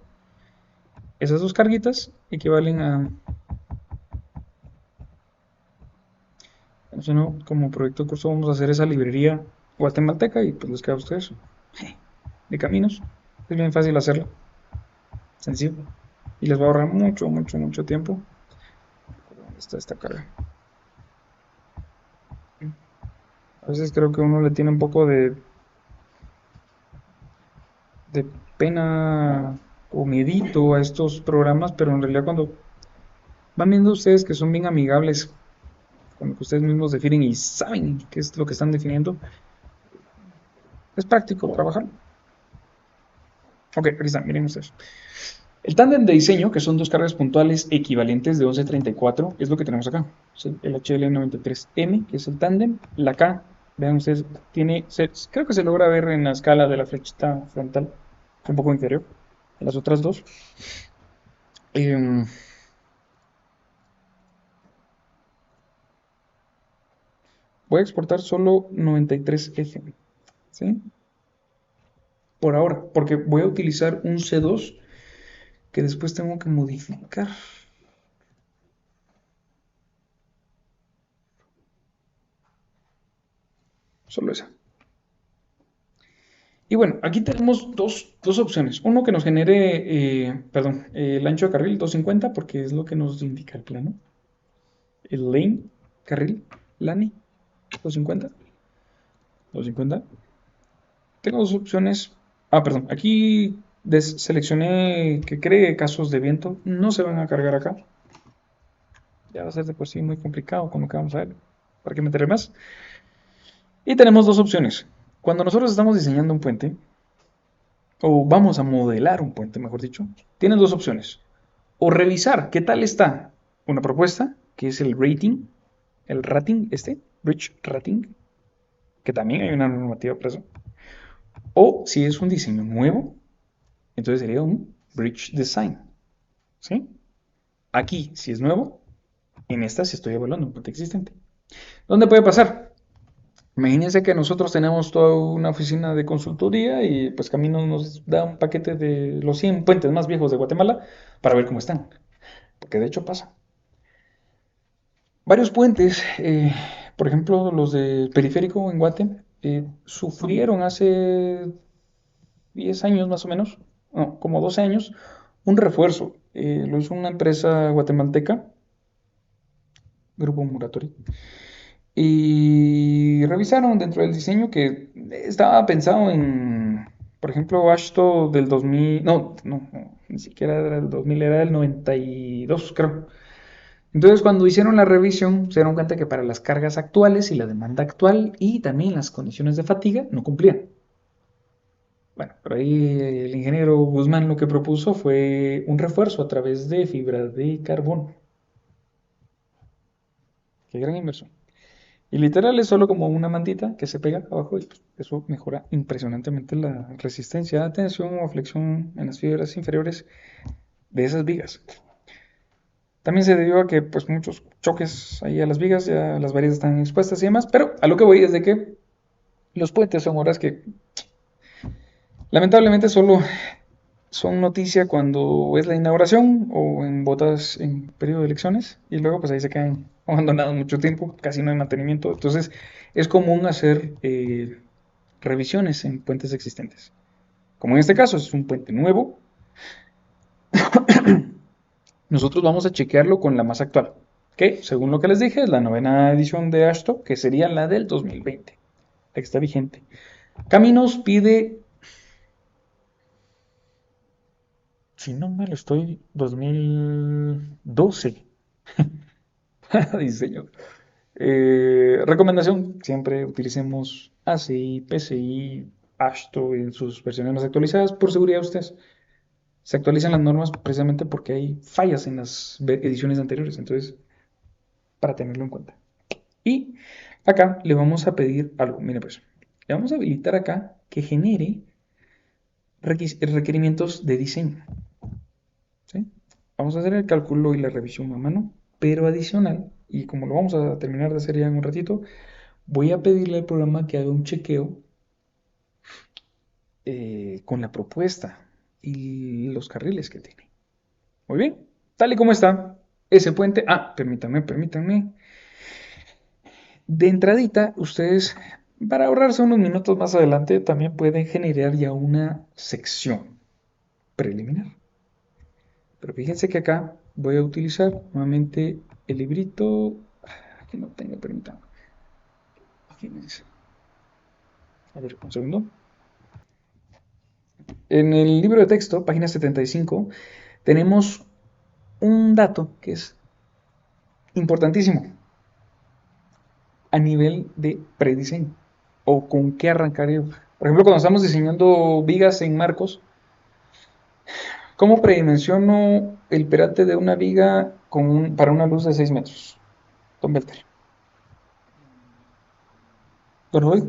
[SPEAKER 1] Esas dos carguitas equivalen a, si no, como proyecto de curso vamos a hacer esa librería guatemalteca y pues les queda a ustedes de caminos. Es bien fácil hacerlo, sencillo. Y les va a ahorrar mucho, mucho, mucho tiempo. ¿Dónde está esta carga? A veces creo que uno le tiene un poco de pena o miedito a estos programas, pero en realidad cuando van viendo ustedes que son bien amigables con lo que ustedes mismos definen y saben qué es lo que están definiendo, es práctico trabajar. Ok, aquí está, miren ustedes. El tándem de diseño, que son dos cargas puntuales equivalentes de 1134, es lo que tenemos acá. Es el HL93M, que es el tándem. La K, vean ustedes, creo que se logra ver en la escala de la flechita frontal, un poco inferior a las otras dos. Em, Voy a exportar solo 93F, ¿sí? Por ahora, porque voy a utilizar un C2 que después tengo que modificar. Solo esa. Y bueno, aquí tenemos dos opciones. Uno que nos genere, perdón, el ancho de carril 250 porque es lo que nos indica el plano. El lane, carril, lane, 250. 250. Tengo dos opciones. Ah, perdón, aquí seleccioné que cree casos de viento. No se van a cargar acá. Ya va a ser de por sí muy complicado con lo que vamos a ver. ¿Para qué meteré más? Y tenemos dos opciones. Cuando nosotros estamos diseñando un puente, o vamos a modelar un puente, mejor dicho, tienen dos opciones. O revisar qué tal está una propuesta, que es el rating, Bridge Rating, que también hay una normativa para eso. O si es un diseño nuevo, entonces sería un Bridge Design. ¿Sí? Aquí, si es nuevo, en esta sí estoy evaluando un puente existente. ¿Dónde puede pasar? Imagínense que nosotros tenemos toda una oficina de consultoría y pues Camino nos da un paquete de los 100 puentes más viejos de Guatemala para ver cómo están. Porque de hecho pasa. Varios puentes, por ejemplo los del periférico en Guate, sufrieron hace 10 años más o menos, no, como 12 años, un refuerzo. Lo hizo una empresa guatemalteca, Grupo Muratori. Y revisaron dentro del diseño que estaba pensado en, por ejemplo, Ashto del 2000, no, ni siquiera era del 2000, era del 92, creo. Entonces, cuando hicieron la revisión, se dieron cuenta que para las cargas actuales y la demanda actual y también las condiciones de fatiga no cumplían. Bueno, por ahí el ingeniero Guzmán lo que propuso fue un refuerzo a través de fibra de carbono. Qué gran inversión. Y literal es solo como una mantita que se pega abajo y pues, eso mejora impresionantemente la resistencia a tensión o flexión en las fibras inferiores de esas vigas. También se debió a que pues muchos choques ahí a las vigas, ya las variedades están expuestas y demás, pero a lo que voy es de que los puentes son obras que lamentablemente solo son noticia cuando es la inauguración o en botas en periodo de elecciones y luego pues ahí se quedan abandonados mucho tiempo, casi no hay mantenimiento, entonces es común hacer revisiones en puentes existentes. Como en este caso es un puente nuevo, nosotros vamos a chequearlo con la más actual, que según lo que les dije es la novena edición de ASHTO, que sería la del 2020, la que está vigente. Caminos pide, si no me lo estoy, 2012. Diseño. Recomendación, siempre utilicemos ACI, PCI, ASHTO en sus versiones más actualizadas, por seguridad de ustedes. Se actualizan las normas precisamente porque hay fallas en las ediciones anteriores, entonces, para tenerlo en cuenta. Y acá le vamos a pedir algo, mire pues, le vamos a habilitar acá que genere requerimientos de diseño, ¿sí? Vamos a hacer el cálculo y la revisión a mano, pero adicional, y como lo vamos a terminar de hacer ya en un ratito, voy a pedirle al programa que haga un chequeo con la propuesta y los carriles que tiene. Muy bien, tal y como está ese puente. Ah, permítanme. De entradita, ustedes, para ahorrarse unos minutos más adelante, también pueden generar ya una sección preliminar. Pero fíjense que acá voy a utilizar nuevamente el librito. Aquí no tengo, permítanme. Aquí es. A ver, un segundo. En el libro de texto, página 75, tenemos un dato que es importantísimo a nivel de prediseño o con qué arrancar yo. Por ejemplo, cuando estamos diseñando vigas en marcos, ¿cómo predimensiono el perate de una viga para una luz de 6 metros? Don Belter. Don Roy.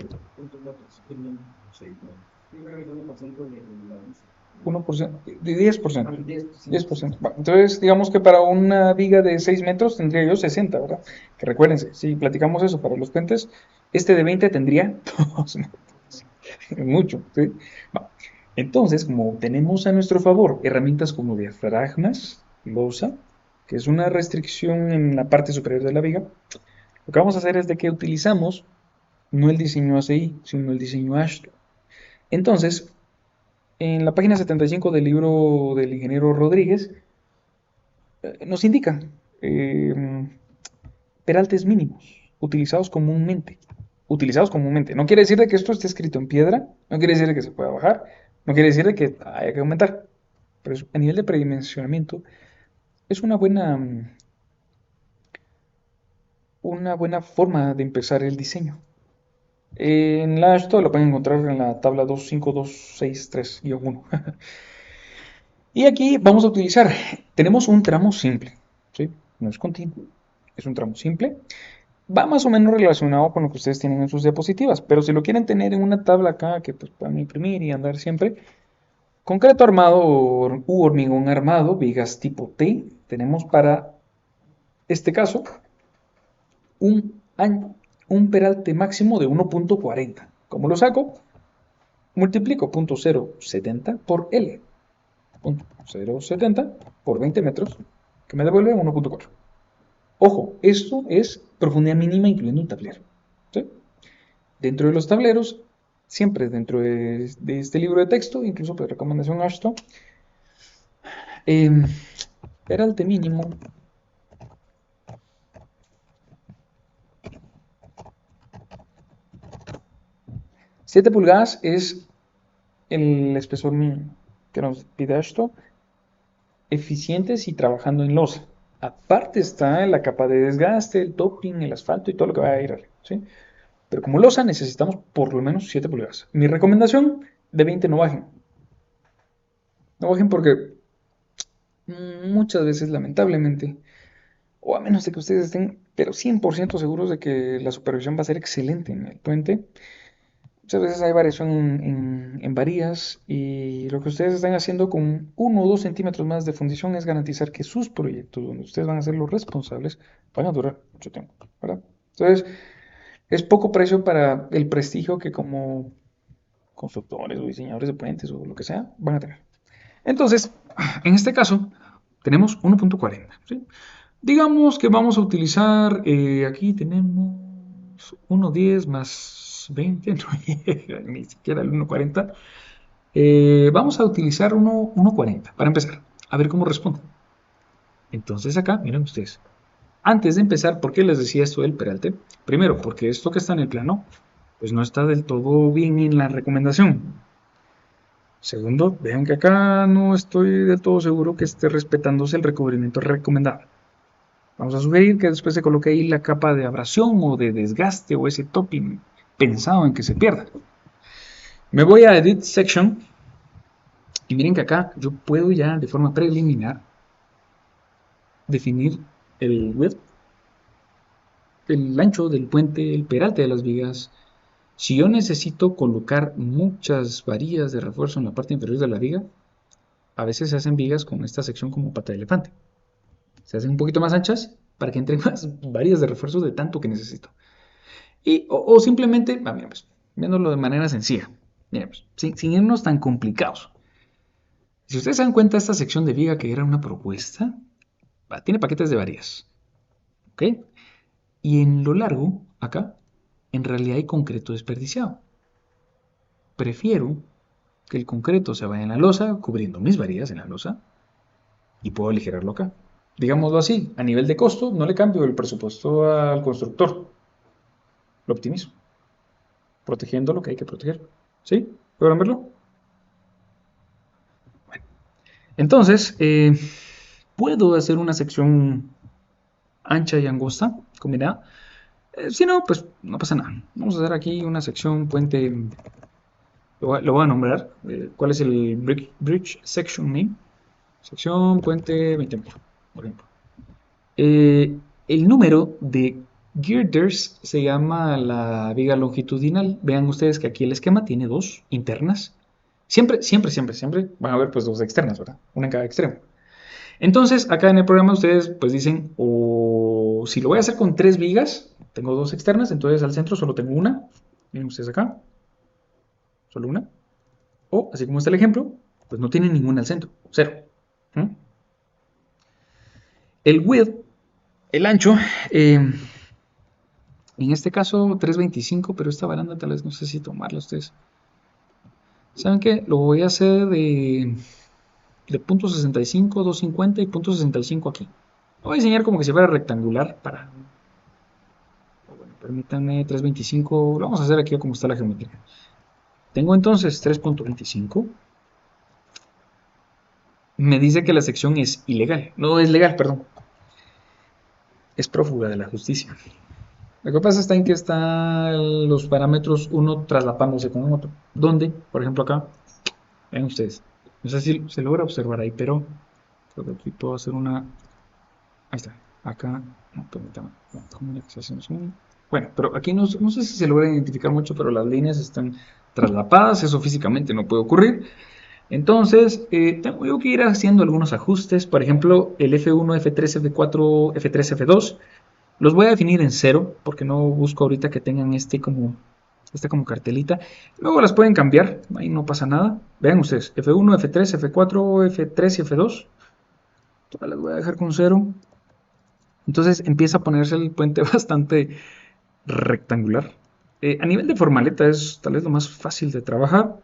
[SPEAKER 1] 1%, de 10%. 10%. Entonces, digamos que para una viga de 6 metros tendría yo 60, ¿verdad? Que recuérdense, si platicamos eso para los puentes, este de 20 tendría 2 metros. Mucho, ¿sí? Entonces, como tenemos a nuestro favor herramientas como diafragmas, losa, que es una restricción en la parte superior de la viga, lo que vamos a hacer es de que utilizamos no el diseño ACI, sino el diseño AASHTO. Entonces, en la página 75 del libro del ingeniero Rodríguez, nos indica peraltes mínimos utilizados comúnmente. Utilizados comúnmente. No quiere decir de que esto esté escrito en piedra, no quiere decir de que se pueda bajar, no quiere decir de que haya que aumentar. Pero a nivel de predimensionamiento es una buena forma de empezar el diseño. En la esto lo pueden encontrar en la tabla 25263-1. Y aquí vamos a utilizar, tenemos un tramo simple, ¿sí? No es continuo, es un tramo simple. Va más o menos relacionado con lo que ustedes tienen en sus diapositivas, pero si lo quieren tener en una tabla acá que pues puedan imprimir y andar siempre, concreto armado u hormigón armado, vigas tipo T, tenemos para este caso un, un peralte máximo de 1.40. ¿Cómo lo saco? Multiplico 0.070 por L. 0.070 por 20 metros, que me devuelve 1.4. Ojo, esto es profundidad mínima incluyendo un tablero, ¿sí? Dentro de los tableros, siempre dentro de este libro de texto, incluso por recomendación AASHTO, peralte mínimo 7 pulgadas es el espesor mínimo que nos pide AASHTO, eficientes y trabajando en losa. Aparte está la capa de desgaste, el topping, el asfalto y todo lo que va a ir arriba, ¿sí? Pero como losa necesitamos por lo menos 7 pulgadas. Mi recomendación, de 20 no bajen. No bajen porque muchas veces, lamentablemente, o a menos de que ustedes estén, pero 100% seguros de que la supervisión va a ser excelente en el puente, muchas veces hay variación en varías y lo que ustedes están haciendo con 1 o 2 centímetros más de fundición es garantizar que sus proyectos, donde ustedes van a ser los responsables, van a durar mucho tiempo, ¿verdad? Entonces, es poco precio para el prestigio que como constructores o diseñadores de puentes o lo que sea van a tener. Entonces, en este caso, tenemos 1.40, ¿sí? Digamos que vamos a utilizar, aquí tenemos 1.10 más 20, no llega ni siquiera el 1.40. Vamos a utilizar 1.40 para empezar, a ver cómo responde. Entonces acá, miren ustedes, antes de empezar, ¿por qué les decía esto del peralte? Primero, porque esto que está en el plano, pues no está del todo bien en la recomendación. Segundo, vean que acá no estoy del todo seguro que esté respetándose el recubrimiento recomendado. Vamos a sugerir que después se coloque ahí la capa de abrasión o de desgaste o ese topping pensado en que se pierda. Me voy a Edit Section Y miren que acá yo puedo ya de forma preliminar definir el width, el ancho del puente, el peralte de las vigas. Si yo necesito colocar muchas varillas de refuerzo en la parte inferior de la viga, a veces se hacen vigas con esta sección como pata de elefante. Se hacen un poquito más anchas para que entren más varillas de refuerzo de tanto que necesito. O simplemente, mira, pues, viéndolo de manera sencilla, mira, pues, sin irnos tan complicados. Si ustedes se dan cuenta, esta sección de viga que era una propuesta, tiene paquetes de varillas. ¿Ok? Y en lo largo, acá, en realidad hay concreto desperdiciado. Prefiero que el concreto se vaya en la losa, cubriendo mis varillas en la losa, y puedo aligerarlo acá. Digámoslo así, a nivel de costo, no le cambio el presupuesto al constructor, lo optimizo, protegiendo lo que hay que proteger. ¿Sí? ¿Pueden verlo? Bueno, entonces, puedo hacer una sección ancha y angosta combinada. Si no, pues no pasa nada. Vamos a hacer aquí una sección puente. Lo voy a nombrar. ¿Cuál es el bridge section name? Sección puente 20 metros, por ejemplo. El número de girders se llama la viga longitudinal. Vean ustedes que aquí el esquema tiene dos internas. Siempre, siempre, siempre, siempre van a haber pues dos externas, ¿verdad? Una en cada extremo. Entonces, acá en el programa ustedes pues dicen, o si lo voy a hacer con tres vigas, tengo dos externas, entonces al centro solo tengo una. Miren ustedes acá, solo una. O, así como está el ejemplo, pues no tiene ninguna al centro, cero. ¿Mm? El width, el ancho, en este caso 325, pero esta baranda tal vez no sé si tomarla ustedes. ¿Saben qué? Lo voy a hacer de punto .65, 250 y punto .65 aquí. Lo voy a diseñar como que si fuera rectangular para... Bueno, permítanme 325, lo vamos a hacer aquí como está la geometría. Tengo entonces 3.25. Me dice que la sección es ilegal. No es legal, perdón. Es prófuga de la justicia. Lo que pasa está en que están los parámetros uno traslapándose con otro. ¿Dónde? Por ejemplo acá. Vean ustedes. No sé si se logra observar ahí, pero creo que aquí puedo hacer una... Ahí está. Acá. No, permítame. Bueno, pero aquí no sé si se logra identificar mucho, pero las líneas están traslapadas. Eso físicamente no puede ocurrir. Entonces, tengo que ir haciendo algunos ajustes. Por ejemplo, el F1, F3, F4, F3, F2. Los voy a definir en cero, porque no busco ahorita que tengan esta como cartelita. Luego las pueden cambiar, ahí no pasa nada. Vean ustedes, F1, F3, F4, F3 y F2. Todas las voy a dejar con cero. Entonces empieza a ponerse el puente bastante rectangular. A nivel de formaleta es tal vez lo más fácil de trabajar.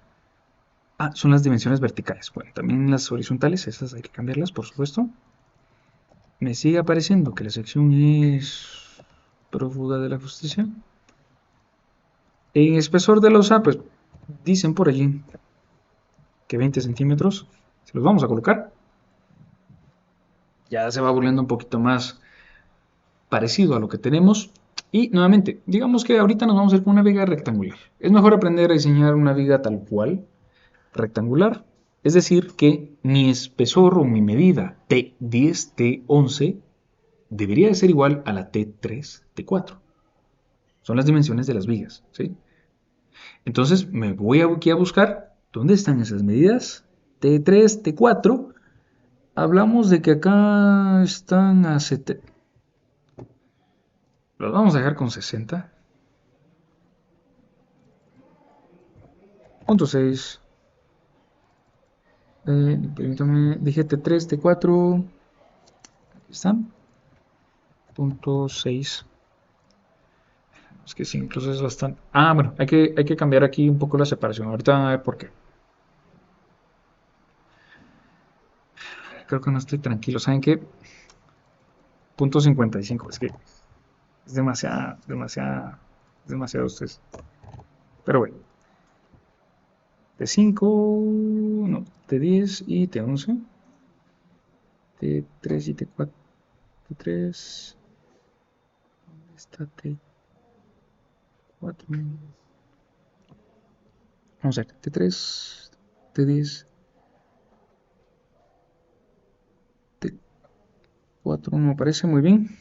[SPEAKER 1] Son las dimensiones verticales. Bueno, también las horizontales, esas hay que cambiarlas, por supuesto. Me sigue apareciendo que la sección es prófuga de la justicia. En espesor de losa, pues dicen por allí que 20 centímetros. Se los vamos a colocar. Ya se va volviendo un poquito más parecido a lo que tenemos. Y nuevamente, digamos que ahorita nos vamos a ir con una viga rectangular. Es mejor aprender a diseñar una viga tal cual, rectangular. Es decir, que mi espesor o mi medida T10, T11 debería de ser igual a la T3, T4. Son las dimensiones de las vigas, ¿sí? Entonces me voy aquí a buscar dónde están esas medidas. T3, T4. Hablamos de que acá están a 70. Los vamos a dejar con 60.6. Permítame, dije T3, T4. Aquí están. Punto 6. Es que sí, incluso es bastante. Bueno, hay que cambiar aquí un poco la separación. Ahorita van a ver por qué. Creo que no estoy tranquilo. ¿Saben qué? Punto 55. Es que es demasiado ustedes. Pero bueno. T5, no, T10 y T11. T3 y T4. T3. ¿Dónde está T4? Vamos a ver. T3, T10. 4 me parece muy bien.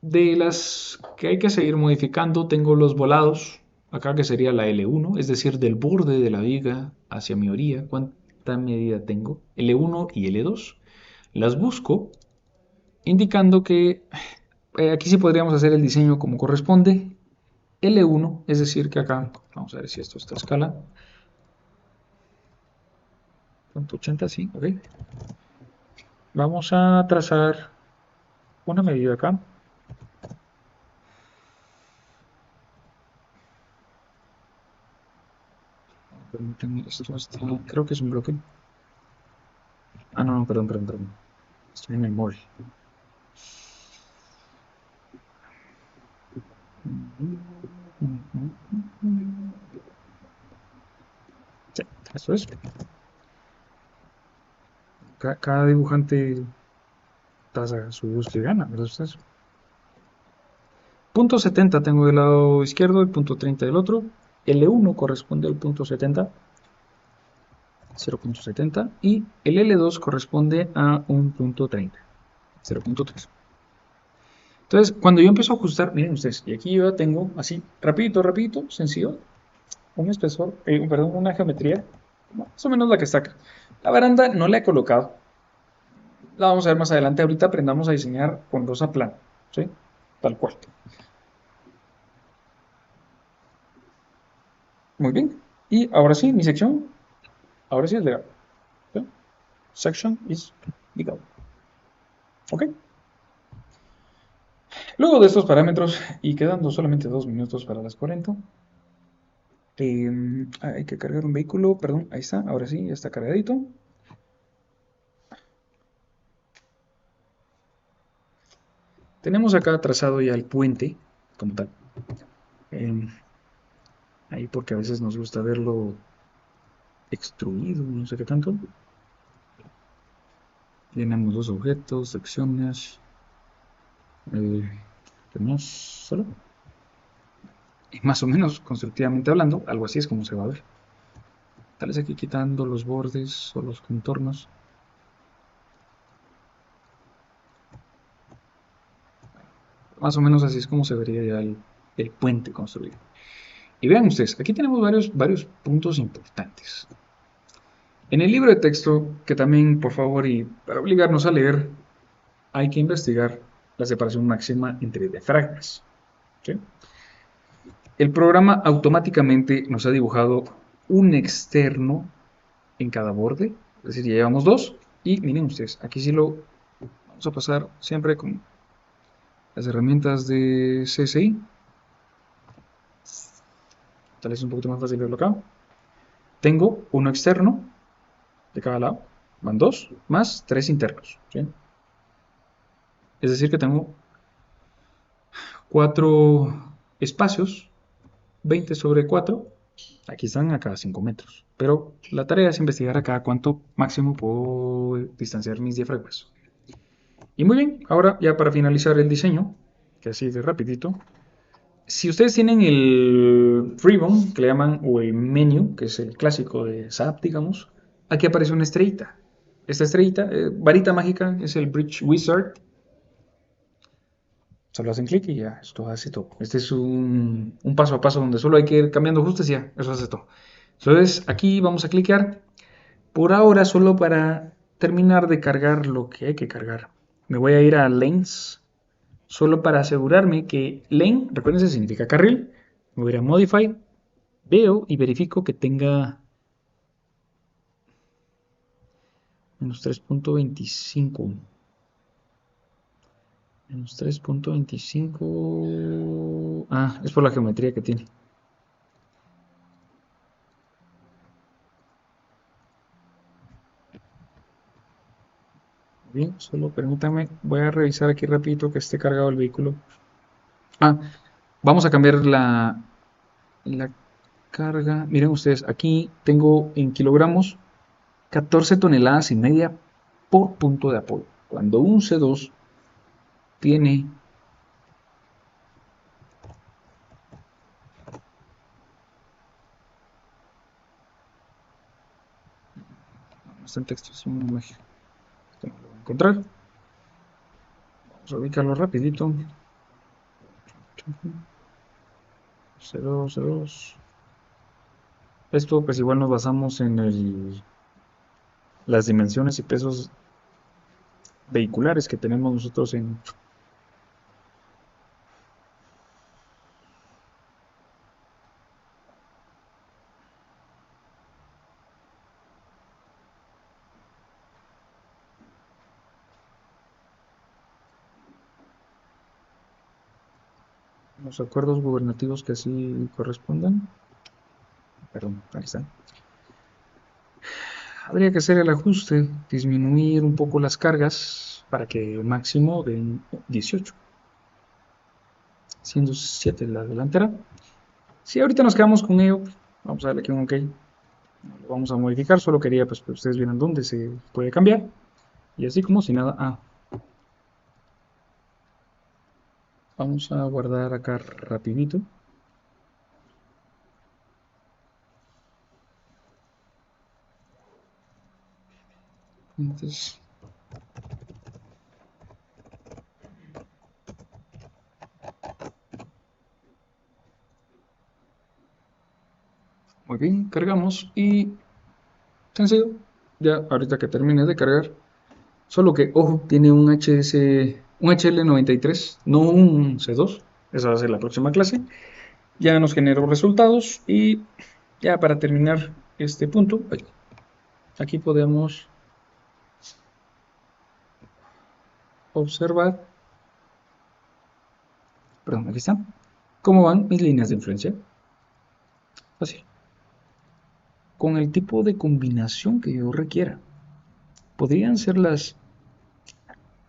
[SPEAKER 1] De las que hay que seguir modificando, tengo los volados, acá que sería la L1, es decir, del borde de la viga hacia mi orilla, cuánta medida tengo, L1 y L2. Las busco, indicando que aquí sí podríamos hacer el diseño como corresponde. L1, es decir, que acá, vamos a ver si esto está a escala. 180, sí, ok. Vamos a trazar una medida acá. Permítanme, esto está, creo que es un bloque. Ah, no, no, perdón, perdón, perdón. Estoy en el móvil. Sí, eso es. Cada dibujante taza su gusto y gana, ¿verdad ustedes? Punto 70 tengo del lado izquierdo y punto 30 del otro. L1 corresponde al punto 70, 0.70, y el L2 corresponde a un punto 30, 0.3. Entonces, cuando yo empiezo a ajustar, miren ustedes, y aquí yo ya tengo así, rapidito, rapidito, sencillo, un espesor, perdón, una geometría, más o menos la que está acá. La baranda no la he colocado, la vamos a ver más adelante. Ahorita aprendamos a diseñar con losa plana, ¿sí? Tal cual. Muy bien. Y ahora sí, mi sección, ahora sí es legal. ¿Sí? Section is legal. ¿Ok? Luego de estos parámetros, y quedando solamente 2 minutos para las 40, hay que cargar un vehículo, perdón, ahí está, ahora sí, ya está cargadito. Tenemos acá trazado ya el puente, como tal. Eh, Ahí porque a veces nos gusta verlo extruido, no sé qué tanto. Tenemos los objetos, secciones, tenemos solo. Y más o menos constructivamente hablando, algo así es como se va a ver. Tal vez aquí quitando los bordes o los contornos. Más o menos así es como se vería ya el puente construido. Y vean ustedes, aquí tenemos varios puntos importantes. En el libro de texto, que también, por favor, y para obligarnos a leer, hay que investigar la separación máxima entre diafragmas. ¿Sí? El programa automáticamente nos ha dibujado un externo en cada borde, es decir, ya llevamos dos. Y miren ustedes, aquí sí lo vamos a pasar siempre con las herramientas de CSI. Tal vez es un poquito más fácil verlo acá. Tengo uno externo de cada lado, van dos, más tres internos. ¿Sí? Es decir, que tengo cuatro espacios, 20 sobre 4. Aquí están a cada 5 metros. Pero la tarea es investigar a cada cuánto máximo puedo distanciar mis diafragmas. Y muy bien, ahora ya para finalizar el diseño, que así de rapidito, si ustedes tienen el ribbon, que le llaman, o el menu, que es el clásico de SAP, digamos, aquí aparece una estrellita. Esta estrellita, varita mágica, es el Bridge Wizard. Solo hacen clic y ya, esto hace todo. Este es un paso a paso donde solo hay que ir cambiando ajustes y ya, eso hace todo. Entonces aquí vamos a clicar. Por ahora, solo para terminar de cargar lo que hay que cargar, me voy a ir a Lanes, solo para asegurarme que lane, recuerden, significa carril. Me voy a ir a Modify, veo y verifico que tenga menos 3.25. Menos 3.25. Ah, es por la geometría que tiene. Bien, solo permítanme, voy a revisar aquí rapidito que esté cargado el vehículo. Ah, vamos a cambiar la carga. Miren ustedes, aquí tengo en kilogramos 14 toneladas y media por punto de apoyo. Cuando un C2 tiene, no está en texto, es una imagen, esto no lo voy a encontrar. Vamos a ubicarlo rapidito. 0, 2. Esto pues igual nos basamos en las dimensiones y pesos vehiculares que tenemos nosotros en... los acuerdos gubernativos que así correspondan. Perdón, ahí está. Habría que hacer el ajuste, disminuir un poco las cargas para que el máximo den 18, siendo 7 la delantera. Si ahorita nos quedamos con ello, vamos a darle aquí un OK. No lo vamos a modificar, solo quería pues que ustedes vieran dónde se puede cambiar. Y así como si nada, vamos a guardar acá rapidito. Entonces, muy bien, cargamos y sencillo, ya ahorita que termine de cargar, solo que, ojo, tiene un un HL93, no un C2, esa va a ser la próxima clase. Ya nos generó resultados y ya para terminar este punto, aquí podemos observar, perdón, aquí está, cómo van mis líneas de influencia. Fácil. Con el tipo de combinación que yo requiera. Podrían ser las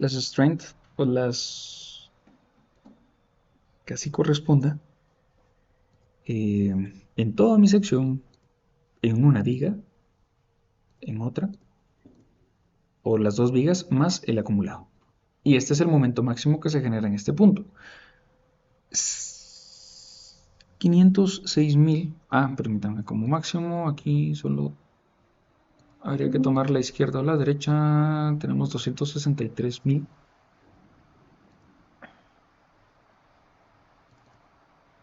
[SPEAKER 1] strength o las que así corresponda en toda mi sección, en una viga, en otra, o las dos vigas más el acumulado. Y este es el momento máximo que se genera en este punto. 506.000. Permítanme, como máximo aquí solo habría que tomar la izquierda o la derecha. Tenemos 263.000.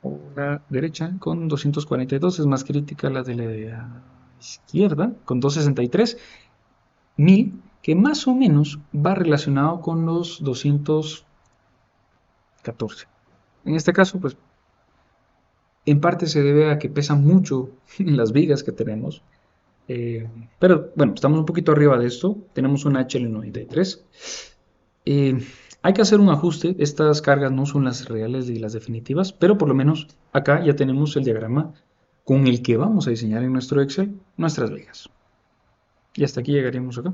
[SPEAKER 1] O la derecha con 242, es más crítica la de la izquierda con 263.000, que más o menos va relacionado con los 214. En este caso, pues en parte se debe a que pesan mucho las vigas que tenemos. Pero bueno, estamos un poquito arriba de esto. Tenemos un HL93. Hay que hacer un ajuste. Estas cargas no son las reales y las definitivas, pero por lo menos acá ya tenemos el diagrama con el que vamos a diseñar en nuestro Excel nuestras vigas. Y hasta aquí llegaríamos acá.